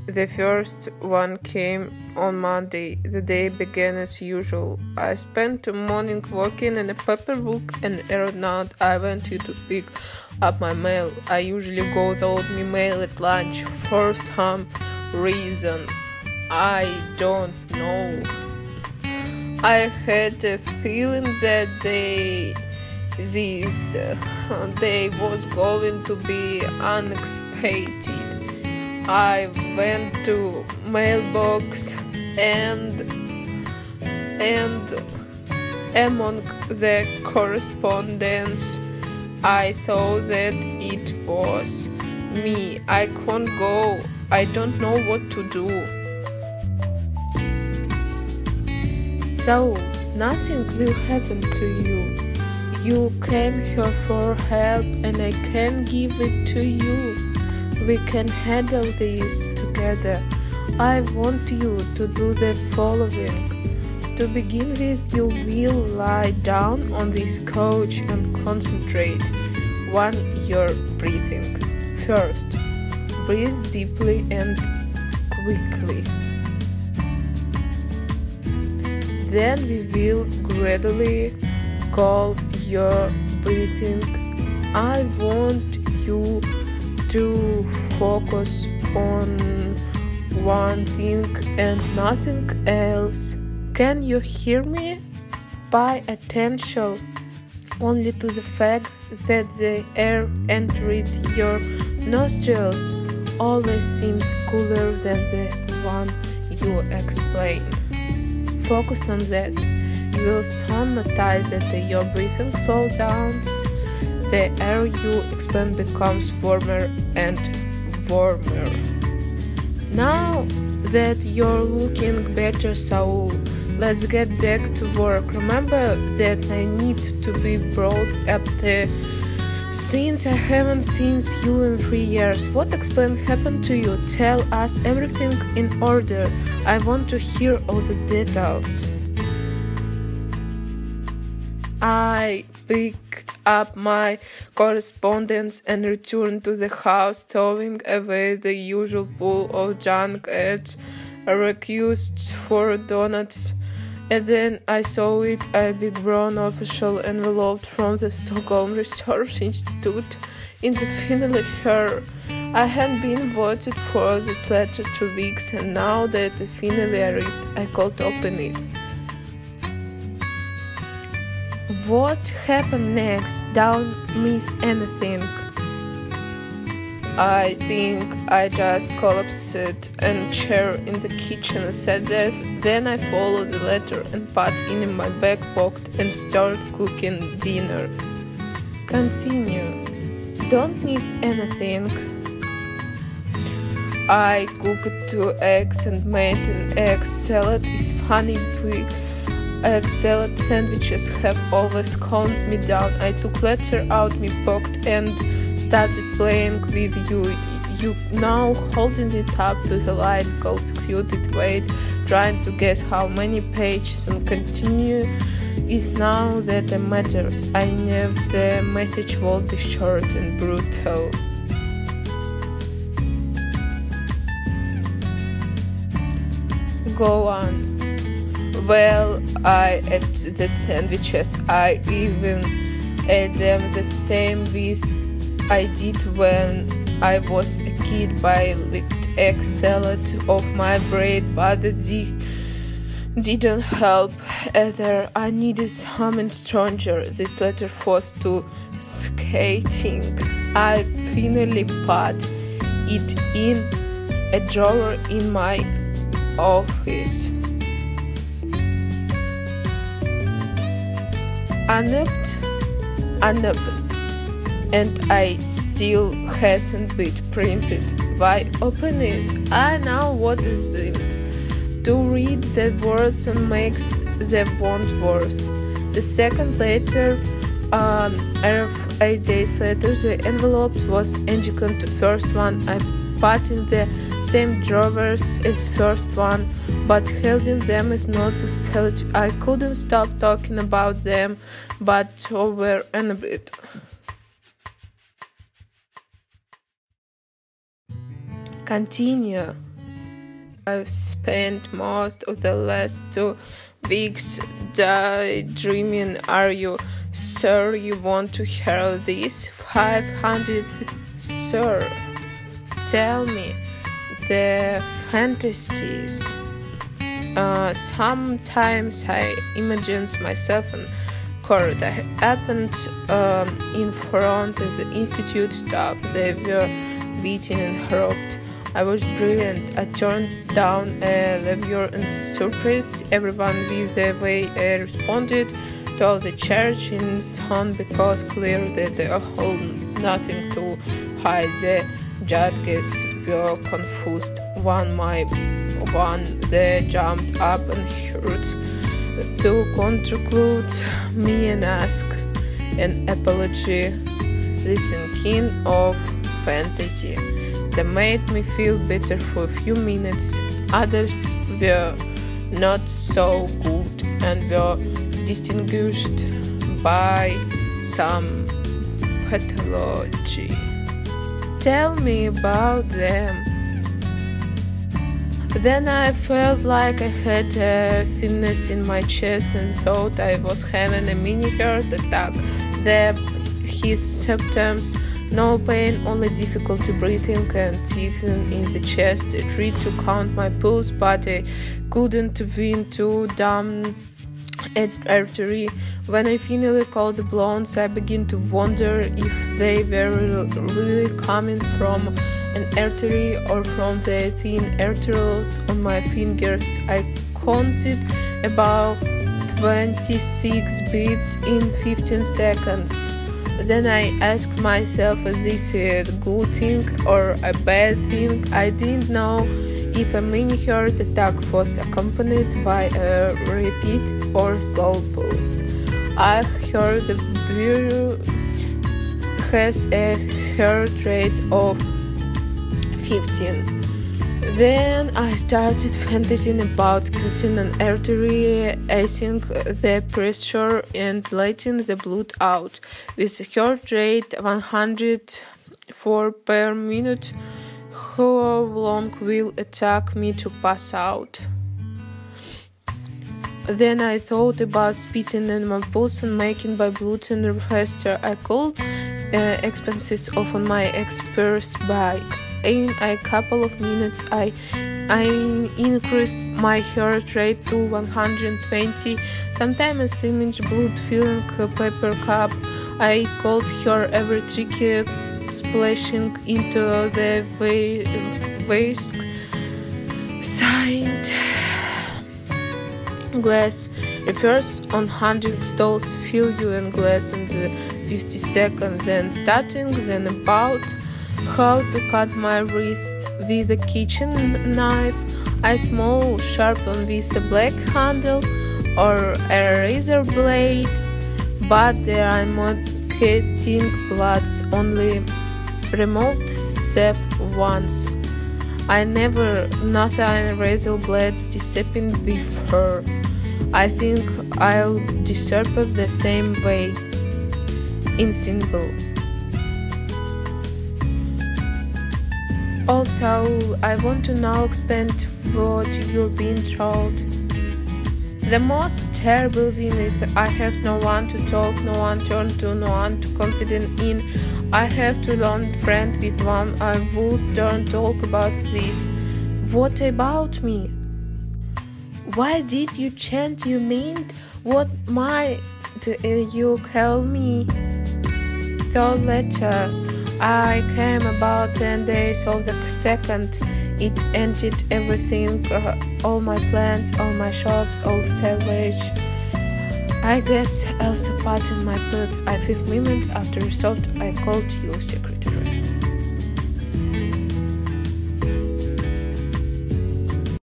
The first one came on Monday. The day began as usual. I spent the morning working in a paperwork and around I went to pick up my mail. I usually go without my mail at lunch for some reason. I don't know. I had a feeling that this day was going to be unexpected. I went to mailbox and among the correspondence I thought that it was me. I can't go. I don't know what to do. So nothing will happen to you. You came here for help and I can give it to you. We can handle this together. I want you to do the following. To begin with, you will lie down on this couch and concentrate on your breathing. First, breathe deeply and quickly. Then we will gradually calm your breathing. I want you to focus on one thing and nothing else. Can you hear me? Pay attention only to the fact that the air entering your nostrils always seems cooler than the one you explain. Focus on that. You will soon notice that your breathing slows down. The air you expand becomes warmer and warmer. Now that you're looking better, so let's get back to work. Remember that I need to be brought up since I haven't seen you in 3 years. What happened to you? Tell us everything in order. I want to hear all the details. I picked up my correspondence and returned to the house, throwing away the usual pool of junk ads, requests for donuts, and then I saw it, a big brown official envelope from the Stockholm Research Institute in the final affair. I had been voted for this letter 2 weeks, and now that it finally arrived, I could open it. What happened next? Don't miss anything. I think I just collapsed in a chair in the kitchen and sat there. Then I followed the letter and put it in my back pocket and started cooking dinner. Continue. Don't miss anything. I cooked 2 eggs and made an egg salad. It's funny, big egg salad sandwiches have always calmed me down. I took letter out my pocket and started playing with you now holding it up to the light, executed weight, trying to guess how many pages and continue is now that it matters. I knew the message would be short and brutal. Go on. Well, I ate the sandwiches. I even ate them the same way I did when I was a kid. I licked egg salad off my bread, but it didn't help either. I needed something stronger. This letter was too scathing. I finally put it in a drawer in my office. Unopened, and I still hasn't been printed. Why open it? I know what is it. To read the words and makes the bond worse. The second letter, 8 days later, the envelope was identical to first one. I put in the same drawers as first one, but holding them is not to sell. I couldn't stop talking about them, but over and a bit. continue. I've spent most of the last 2 weeks daydreaming. Are you sure you want to hear this? 500, sir. Tell me the fantasies. Sometimes I imagine myself in court. I happened in front of the institute staff. They were beating and roped. I was brilliant. I turned down a lavalier and surprised everyone with the way I responded to all the church in son, because clear that they hold nothing to hide. The judges were confused. One by one they jumped up and heard to conclude me and ask an apology. Listen, king of fantasy. They made me feel better for a few minutes. Others were not so good and were distinguished by some pathology. Tell me about them. Then I felt like I had a thinness in my chest and thought I was having a mini heart attack. His symptoms: no pain, only difficulty breathing and tighten in the chest. I tried to count my pulse, but I couldn't win to damn artery. When I finally called the blondes, I began to wonder if they were really coming from an artery or from the thin arterioles on my fingers. I counted about 26 beats in 15 seconds. Then I asked myself, is this a good thing or a bad thing? I didn't know if a mini heart attack was accompanied by a rapid or slow pulse. I heard the bureau has a heart rate of 15. Then I started fantasizing about cutting an artery, icing the pressure and letting the blood out. With a heart rate 104 per minute, how long will it take me to pass out? Then I thought about spitting in my pulse and making my blood faster. I called expenses off on my express bike. In a couple of minutes, I increased my heart rate to 120. Sometimes a image blood filling a paper cup. I called her every trick, splashing into the waste side glass. Reverse on 100 stalls, fill you in glass in the 50 seconds, then starting, then about how to cut my wrist with a kitchen knife, a small sharpen with a black handle or a razor blade, but there are not cutting blades, only remote safe ones. I never nothing razor blades deceiving before. I think I'll deserve it the same way. In single. Also, I want to now expand what you're being told. The most terrible thing is I have no one to talk, no one to turn to, no one to confident in. I have to learn friend with one I would don't talk about this. What about me? Why did you chant? You mean what might you call me? Third letter. I came about 10 days of the second. It ended everything, all my plans, all my shops, all salvage. I guess Elsa patted my foot. I 5 minutes after result I called you secretary.